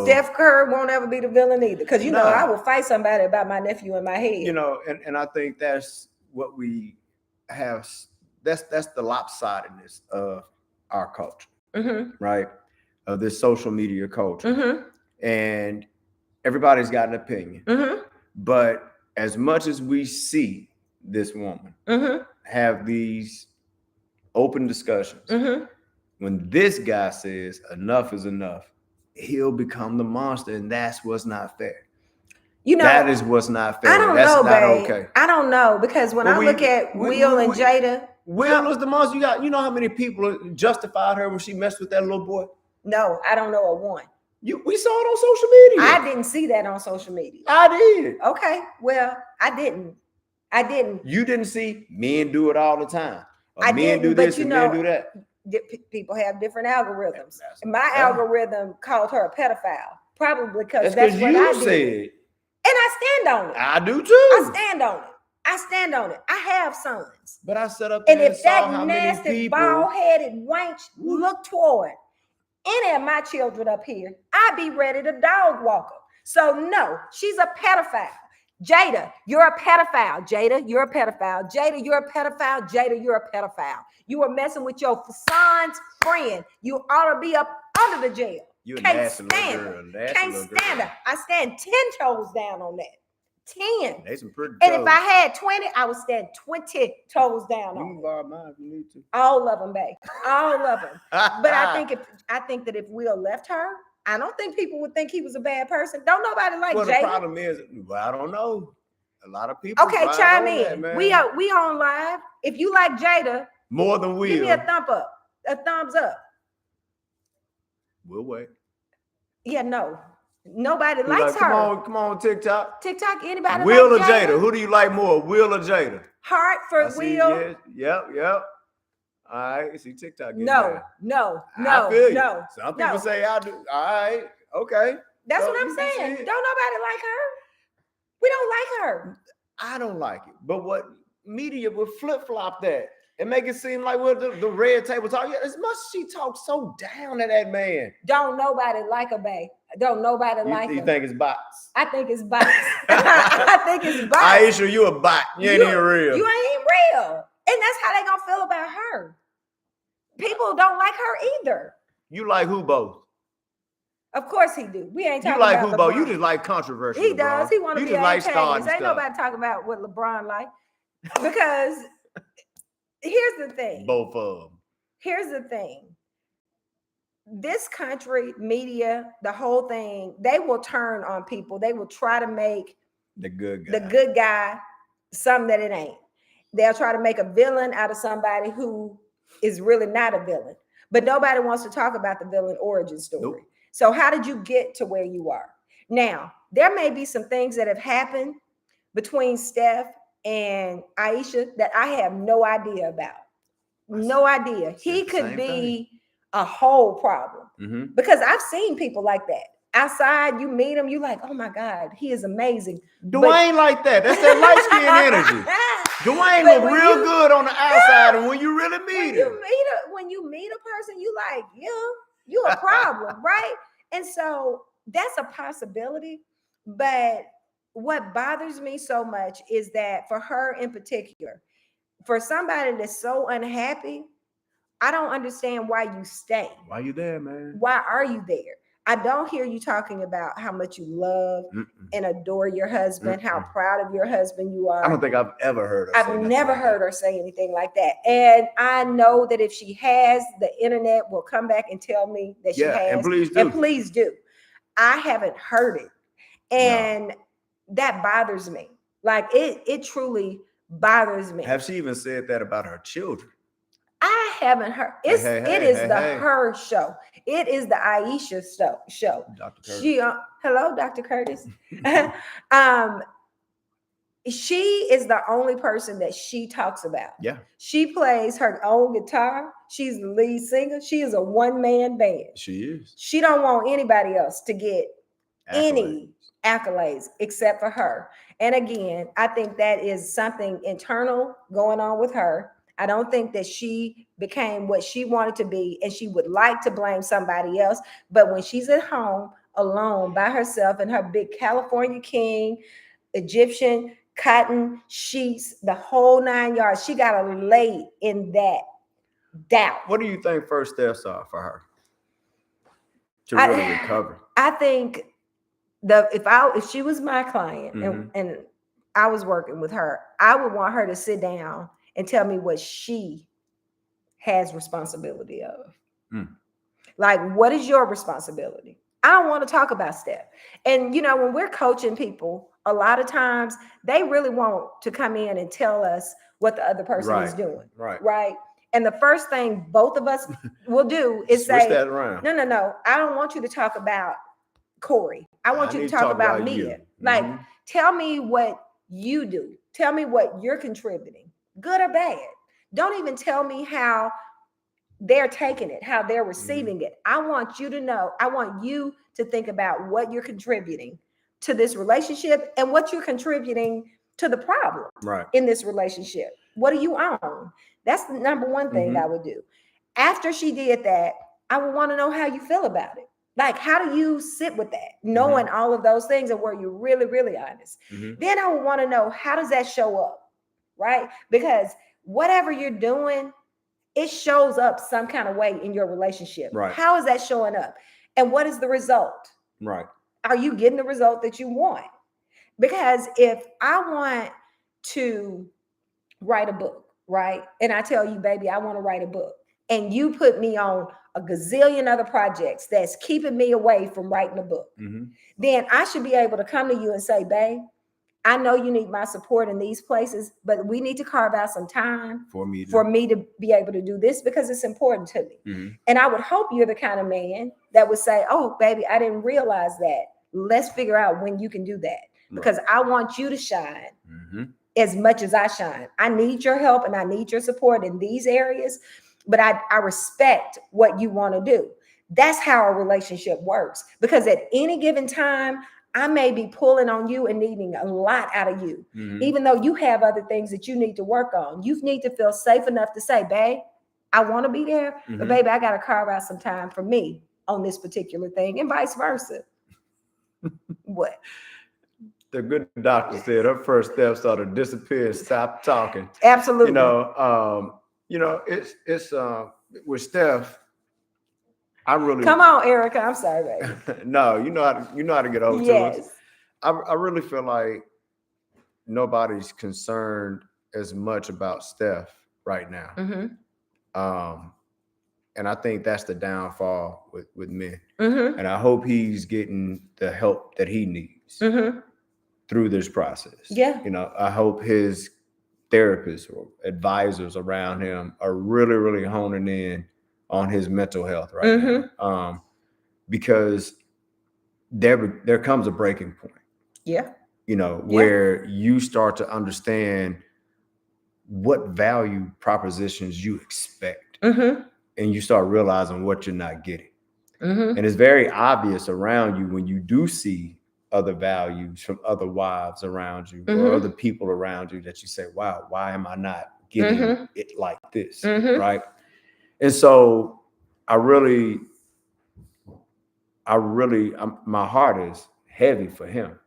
Steph Curry won't ever be the villain either. Because you know, I will fight somebody about my nephew in my head. You know, and I think that's what we have. That's the lopsidedness of our culture, right? Of this social media culture, and everybody's got an opinion. But as much as we see this woman have these open discussions, when this guy says enough is enough, he'll become the monster, and that's what's not fair. You know, that is what's not fair. I don't that's know, not babe. Okay. I don't know, because when I look at Will and Jada, Will was the monster. You know how many people justified her when she messed with that little boy? No, I don't know a one. We saw it on social media. I didn't see that on social media. I did. Okay, well, I didn't. You didn't see men do it all the time. Or men do this and men do that. People have different algorithms. And my algorithm called her a pedophile, probably because that's what I did. And I stand on it. I do too. I stand on it. I have sons. But I set up there and if that nasty, bald-headed wench look toward any of my children up here, I'd be ready to dog walk her. So no, she's a pedophile. Jada, you're a pedophile. Jada, you're a pedophile. Jada, you're a pedophile. Jada, you're a pedophile. You were messing with your son's friend. You ought to be up under the jail. You can't stand her. Can't stand her. I stand 10 toes down on that. 10. They some pretty and toes. If I had 20, I would stand 20 toes down on it. You can borrow mine if you need to. All of them, babe. All of them. But I think that if Will left her, I don't think people would think he was a bad person. Don't nobody like Jada. The problem is, I don't know. A lot of people. Okay, chime in. That, we on live. If you like Jada, more than Will, give me a thumbs up. We'll wait. Yeah, no. Nobody likes her. Come on, TikTok. Anybody Will like or Jada? Who do you like more, Will or Jada? Heart for Will. Yep. All right, see TikTok. No. I feel you. Some people say I do. All right, okay. That's what I'm saying. Don't nobody like her. We don't like her. I don't like it. But what media will flip-flop that and make it seem like the red table talk. As much as she talks so down to that man. Don't nobody like her, babe. Don't nobody like her. You think it's bots? I think it's bots. I think it's bots. Ayesha, you a bot. You ain't even real. You ain't even real. And that's how they gonna feel about her. People don't like her either. You like who both? Of course he do. We ain't talking about You like who both. You just like controversial. He does. He want to be just like starting Ain't nobody talking about what LeBron like. Because here's the thing. Both of them. Here's the thing. This country, media, the whole thing, they will turn on people. They will try to make the good guy something that it ain't. They'll try to make a villain out of somebody who is really not a villain. But nobody wants to talk about the villain origin story. Nope. So how did you get to where you are? Now, there may be some things that have happened between Steph and Ayesha that I have no idea about. No idea. He could be a whole problem because I've seen people like that. Outside, you meet him, you like, oh my God, he is amazing. Dwayne like that. That's that light skin energy. Dwayne look real good on the outside, and when you really meet him. When you meet a person, you like, you a problem, right? And so that's a possibility. But what bothers me so much is that for her in particular, for somebody that's so unhappy, I don't understand why you stay. Why you there, man? Why are you there? I don't hear you talking about how much you love and adore your husband, how proud of your husband you are. I don't think I've ever heard her I've never heard her say anything like that. And I know that if she has, the internet will come back and tell me that she has. And please do. And please do. I haven't heard it. And that bothers me. Like it truly bothers me. Have she even said that about her children? I haven't heard. It is her show. It is the Ayesha show. Dr. Curtis. Hello, Dr. Curtis. she is the only person that she talks about. Yeah. She plays her own guitar. She's the lead singer. She is a one-man band. She is. She don't want anybody else to get any Accolades. except for her. And again, I think that is something internal going on with her. I don't think that she became what she wanted to be, and she would like to blame somebody else. But when she's at home alone by herself in her big California King, Egyptian cotton sheets, the whole 9 yards, she got to lay in that doubt. What do you think first steps are for her to really recover? I think if she was my client and I was working with her, I would want her to sit down and tell me what she has responsibility of. Like, what is your responsibility? I don't want to talk about Steph. And, when we're coaching people, a lot of times they really want to come in and tell us what the other person is doing. Right. And the first thing both of us will do is Switch say, that around. No. I don't want you to talk about Corey. I want you to talk about Mia. Like, tell me what you do. Tell me what you're contributing, good or bad. Don't even tell me how they're taking it, how they're receiving it. I want you to know. I want you to think about what you're contributing to this relationship and what you're contributing to the problem in this relationship. What do you own? That's the number one thing I would do. After she did that, I would want to know how you feel about it. Like, how do you sit with that, knowing all of those things, and where you're really, really honest? Then I would want to know, how does that show up, right? Because whatever you're doing, it shows up some kind of way in your relationship. How is that showing up? And what is the result? Are you getting the result that you want? Because if I want to write a book, right? And I tell you, baby, I want to write a book, and you put me on a gazillion other projects that's keeping me away from writing a book, then I should be able to come to you and say, babe, I know you need my support in these places, but we need to carve out some time for me to be able to do this, because it's important to me. And I would hope you're the kind of man that would say, oh, baby, I didn't realize that. Let's figure out when you can do that, because I want you to shine as much as I shine. I need your help and I need your support in these areas, but I respect what you want to do. That's how a relationship works, because at any given time, I may be pulling on you and needing a lot out of you, even though you have other things that you need to work on. You need to feel safe enough to say, babe, I want to be there, but baby, I got to carve out some time for me on this particular thing, and vice versa. What? The good doctor said her first steps are to disappear and stop talking. Absolutely. It's with Steph. I really come on, Erica. I'm sorry, baby. No, you know how to get over to us. I really feel like nobody's concerned as much about Steph right now. And I think that's the downfall with men. And I hope he's getting the help that he needs through this process. I hope his therapists or advisors around him are really, really honing in on his mental health right now. Because there comes a breaking point. Where you start to understand what value propositions you expect. And you start realizing what you're not getting. And it's very obvious around you when you do see other values from other wives around you or other people around you, that you say, wow, why am I not getting it like this? Right. And so my heart is heavy for him.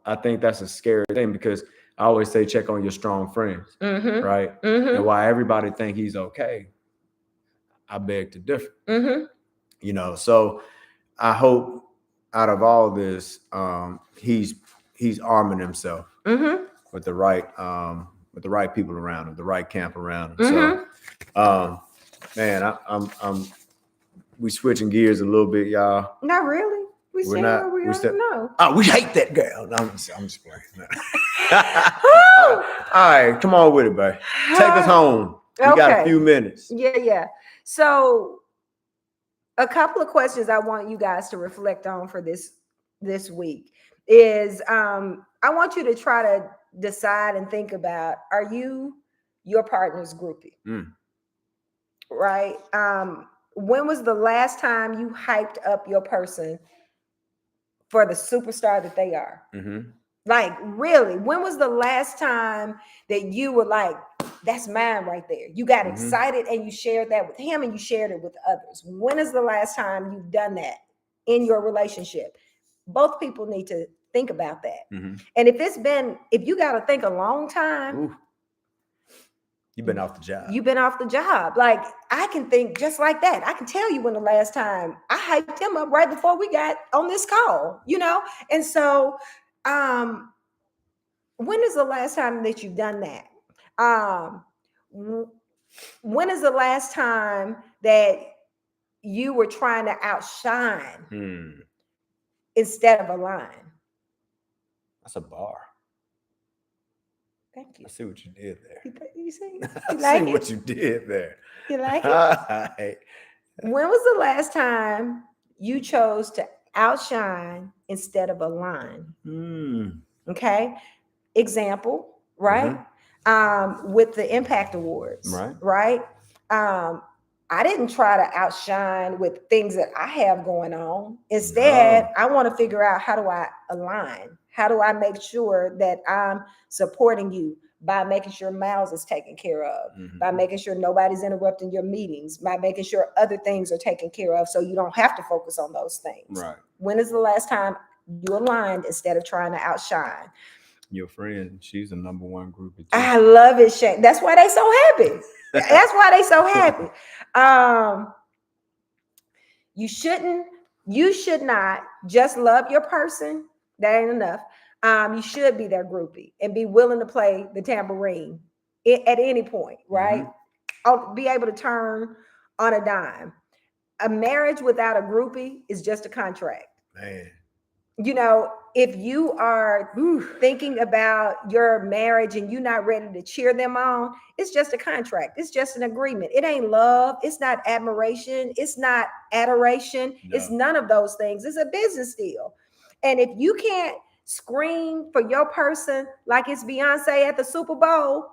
I think that's a scary thing, because I always say, check on your strong friends. Right. And why everybody think he's okay, I beg to differ. So I hope out of all this, he's arming himself with the right people around him, the right camp around him. So, man, we switching gears a little bit, y'all. Not really. We hate that girl. No, I'm just playing. All right, come on with it, babe. Take us home. We got a few minutes. Yeah. So, a couple of questions I want you guys to reflect on for this week. is I want you to try to decide and think about, are you your partner's groupie? Right? When was the last time you hyped up your person for the superstar that they are? Like, really, when was the last time that you were like, that's mine right there? You got excited and you shared that with him and you shared it with others. When is the last time you've done that in your relationship? Both people need to think about that. And if you got to think a long time, you've been off the job. You've been off the job. Like, I can think just like that. I can tell you when the last time I hyped him up right before we got on this call, you know? And so, when is the last time that you've done that? When is the last time that you were trying to outshine instead of align? That's a bar. Thank you. I see what you did there. You see? I see what you did there. You like it? When was the last time you chose to outshine instead of align? Okay. Example, right? With the Impact Awards, right? I didn't try to outshine with things that I have going on. Instead, I want to figure out, how do I align? How do I make sure that I'm supporting you by making sure Miles is taken care of, by making sure nobody's interrupting your meetings, by making sure other things are taken care of so you don't have to focus on those things. When is the last time you aligned instead of trying to outshine? Your friend, she's a number one groupie too. I love it, Shane. That's why they so happy. That's why they so happy. You should not just love your person. That ain't enough. You should be their groupie and be willing to play the tambourine at any point, right? I'll be able to turn on a dime. A marriage without a groupie is just a contract. Man. You know, if you are thinking about your marriage and you're not ready to cheer them on, it's just a contract. It's just an agreement. It ain't love. It's not admiration. It's not adoration. No. It's none of those things. It's a business deal. And if you can't scream for your person like it's Beyonce at the Super Bowl,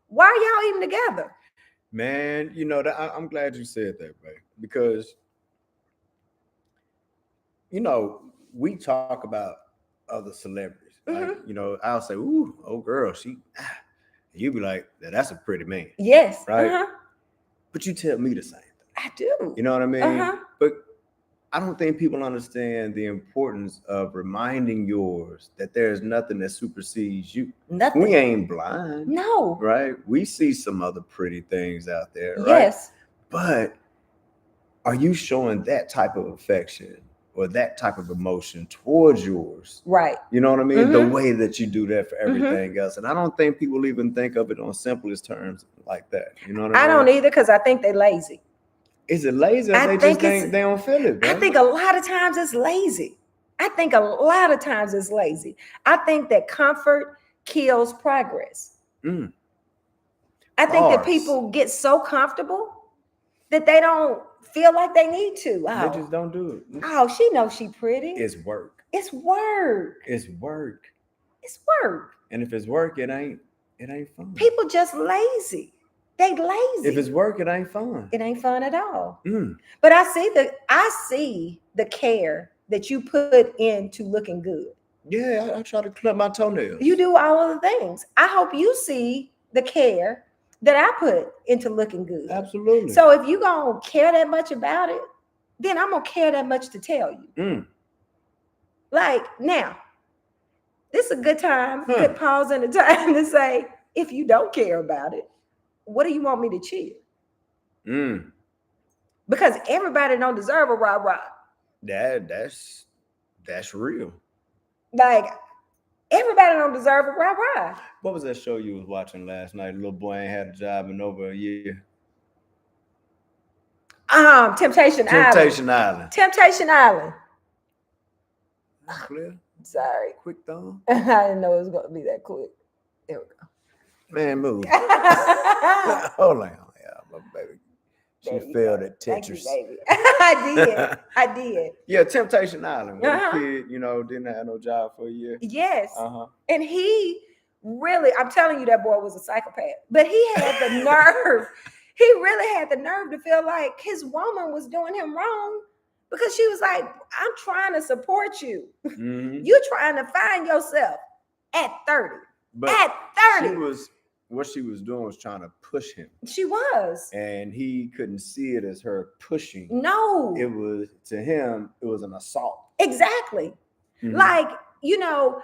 why are y'all even together? Man, you know, I'm glad you said that, babe, because, you know, we talk about other celebrities. Like, you know, I'll say, ooh, oh girl, you be like, that's a pretty man. Yes. Right. But you tell me the same thing. I do. You know what I mean? But I don't think people understand the importance of reminding yours that there's nothing that supersedes you. Nothing. We ain't blind. No. Right? We see some other pretty things out there, right? Yes. But are you showing that type of affection or that type of emotion towards yours? Right. You know what I mean? The way that you do that for everything else. And I don't think people even think of it on simplest terms like that. You know what I mean? I don't either, because I think they're lazy. Is it lazy? Or they just think they don't feel it, bro? I think a lot of times it's lazy. I think that comfort kills progress. I think that people get so comfortable that they don't feel like they need to. They just don't do it. Oh, she knows she pretty. It's work. It's work. It's work. It's work. And if it's work, it ain't fun. People just lazy. They lazy. If it's work, it ain't fun. It ain't fun at all. But I see the care that you put into looking good. Yeah, I try to clip my toenails. You do all of the things. I hope you see the care that I put into looking good. Absolutely. So if you gonna care that much about it, then I'm gonna care that much to tell you. Like, now, this is a good time, good pause in the time to say, if you don't care about it, what do you want me to cheer? Because everybody don't deserve a rah-rah. That's real. Like, everybody don't deserve a rah-rah. What was that show you was watching last night? Little boy ain't had a job in over a year. Temptation Island. Temptation Island. Not clear. Sorry. Quick thumb. I didn't know it was going to be that quick. There we go. Man, move. Hold on, my baby. She failed at Tetris. Thank you, baby. I did. Yeah, Temptation Island. When a kid, didn't have no job for a year. Yes. And he really, I'm telling you, that boy was a psychopath. But he had the nerve. He really had the nerve to feel like his woman was doing him wrong, because she was like, I'm trying to support you. You're trying to find yourself at 30. But at 30. What she was doing was trying to push him. She was. And he couldn't see it as her pushing. No. It was, to him, it was an assault. Exactly. Like,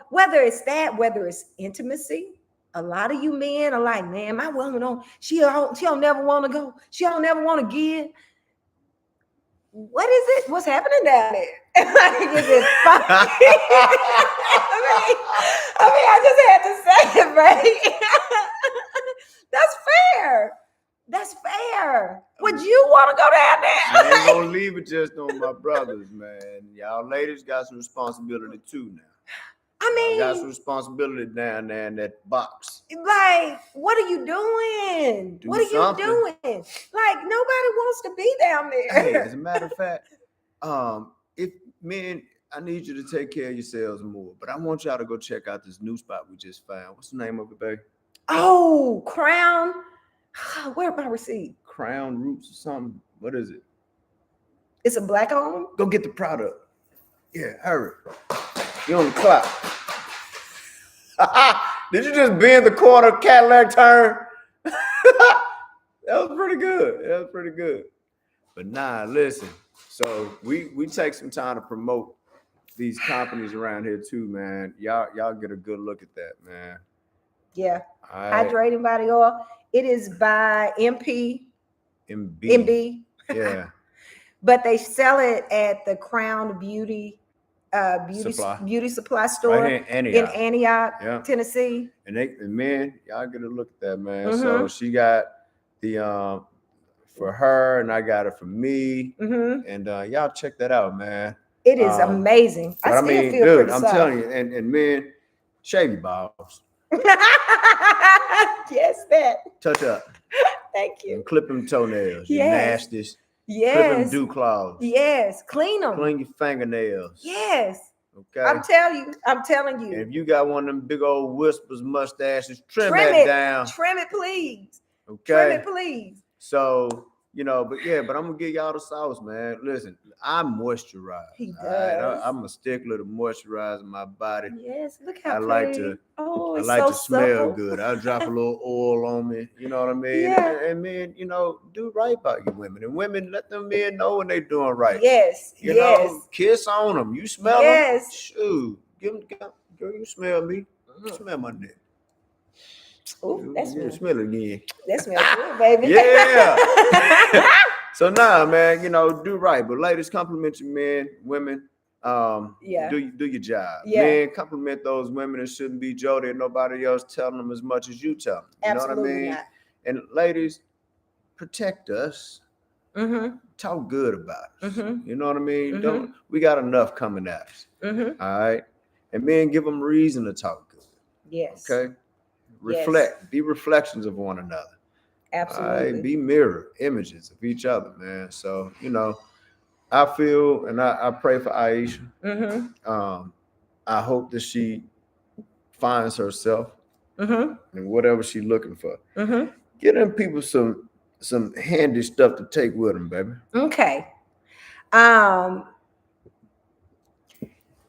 whether it's intimacy, a lot of you men are like, man, my woman she don't never want to go. She don't never want to give. What is it? What's happening down there? Like, is it fun? I just had to say it, right? That's fair. That's fair. Would you want to go down there? I ain't gonna leave it just on my brothers, man. Y'all ladies got some responsibility too now. I mean, got some responsibility down there in that box. Like, what are you doing? What are you doing? Like, nobody wants to be down there. Hey, as a matter of fact, if men, I need you to take care of yourselves more. But I want y'all to go check out this new spot we just found. What's the name of it, babe? Oh, Crown. Where my receipt? Crown Roots or something. What is it? It's a black owned. Go get the product. Yeah, hurry. You're on the clock. Did you just bend the corner Cadillac turn? That was pretty good. But nah, listen. So we take some time to promote these companies around here too, man. Y'all get a good look at that, man. Yeah. Hydrating body oil. It is by MB. Yeah. But they sell it at the Crown Beauty supply store right in Antioch, Tennessee. And men, y'all get a look at that, man. So she got the for her, and I got it for me. And y'all check that out, man. It is amazing. I mean, feel dude, I'm telling you, and men, shave your balls. Yes, that. Touch up. Thank you. And clip them toenails. Yes. You nasties. Yes. Clip them dew claws. Yes. Clean them. Clean your fingernails. Yes. Okay. I'm telling you. And if you got one of them big old whispers mustaches, trim that down. Trim it, please. Okay. Trim it, please. So, but I'm gonna give y'all the sauce, man. Listen, I moisturize. He does. I'm a stickler to moisturizing my body. Yes, look how I like to smell good. I'll drop a little oil on me. You know what I mean? Yeah. And men, do right by your women. And women, let them men know when they doing right. Yes. You know, kiss on them. You smell them? Shoot. Girl, you smell me. Smell my neck. Oh, that smells. Smell it again. That smells good, baby. Yeah. So nah, man, do right. But ladies, compliment your men, women. Do your job. Yeah. Men, compliment those women. It shouldn't be Jody and nobody else telling them as much as you tell them. You Absolutely know what I mean? Not. And ladies, protect us. Talk good about us. You know what I mean? We got enough coming at us. All right. And men, give them reason to talk good. Yes. Okay. Reflect. Be reflections of one another. Absolutely. All right. Be mirror images of each other, man. So, I feel and I pray for Ayesha. I hope that she finds herself in whatever she's looking for. Get them people some handy stuff to take with them, baby. Okay.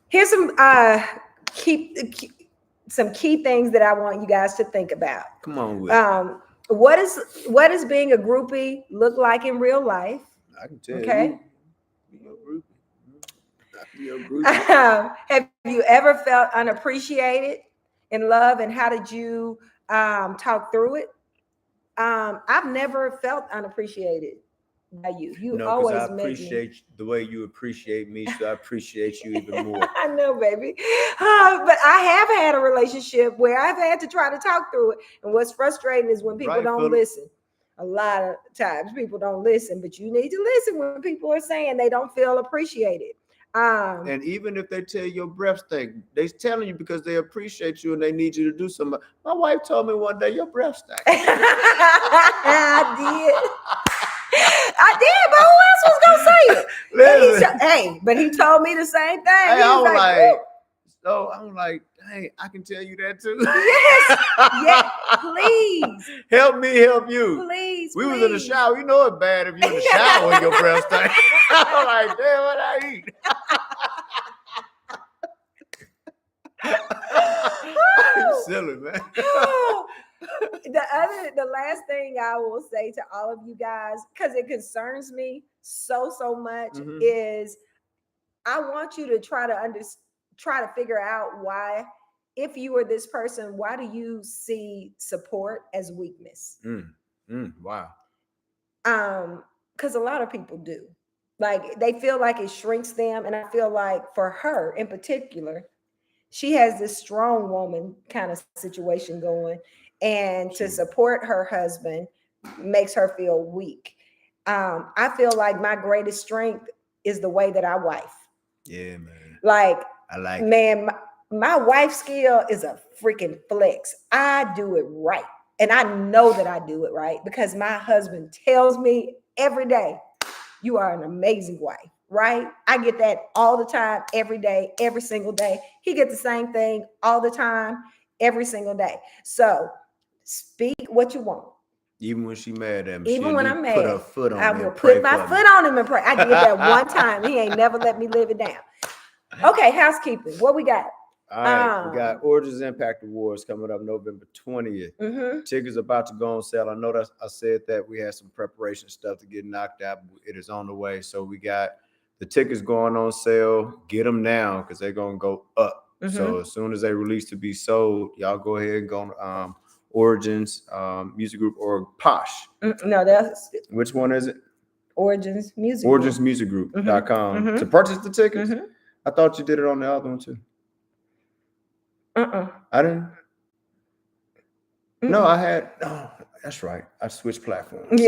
Here's some key things that I want you guys to think about. Come on with it. What is being a groupie look like in real life? I can tell you. Have you ever felt unappreciated in love, and how did you talk through it? I've never felt unappreciated by you. You always I appreciate the way you appreciate me, so I appreciate you even more. I know, baby. But I have had a relationship where I've had to try to talk through it. And what's frustrating is when people don't listen. A lot of times people don't listen, but you need to listen when people are saying they don't feel appreciated. And even if they tell your breath stink, they're telling you because they appreciate you and they need you to do something. My wife told me one day, your breath stank. I did. I did, but who else was gonna say it? Listen, But he told me the same thing. hey, He was like, so I'm like, hey, I can tell you that too. yes, please, Help me help you. please. We was in the shower. You know it's bad if you're in the shower and your breath stank. I'm like, damn, what I eat? You silly, man. The last thing I will say to all of you guys, because it concerns me so much, is I want you to try to figure out why, if you were this person, why do you see support as weakness? Wow. Because a lot of people do. Like, they feel like it shrinks them, and I feel like for her in particular, she has this strong woman kind of situation going, and to support her husband makes her feel weak. I feel like my greatest strength is the way that I wife. Yeah, man. Like, I like man, my wife skill is a freaking flex. I do it right. And I know that I do it right because my husband tells me every day, you are an amazing wife, right? I get that all the time, every day, every single day. He gets the same thing all the time, every single day. So speak what you want. Even when she mad at me, even when I'm mad, put her foot on I me will and pray put my for foot me. on him and pray. I did that one time. He ain't never let me live it down. Okay, housekeeping. What we got? All right, we got Origins Impact Awards coming up November 20th. Tickets about to go on sale. I know that I said that we had some preparation stuff to get knocked out. But it is on the way. So we got the tickets going on sale. Get them now because they're going to go up. So as soon as they release to be sold, y'all go ahead and go on Origins Music Group or Posh. No, that's... Which one is it? Origins Music Group. OriginsMusicGroup.com. To purchase the tickets? I thought you did it on the other one too. I didn't. No, I had. Oh, that's right. I switched platforms. Yeah.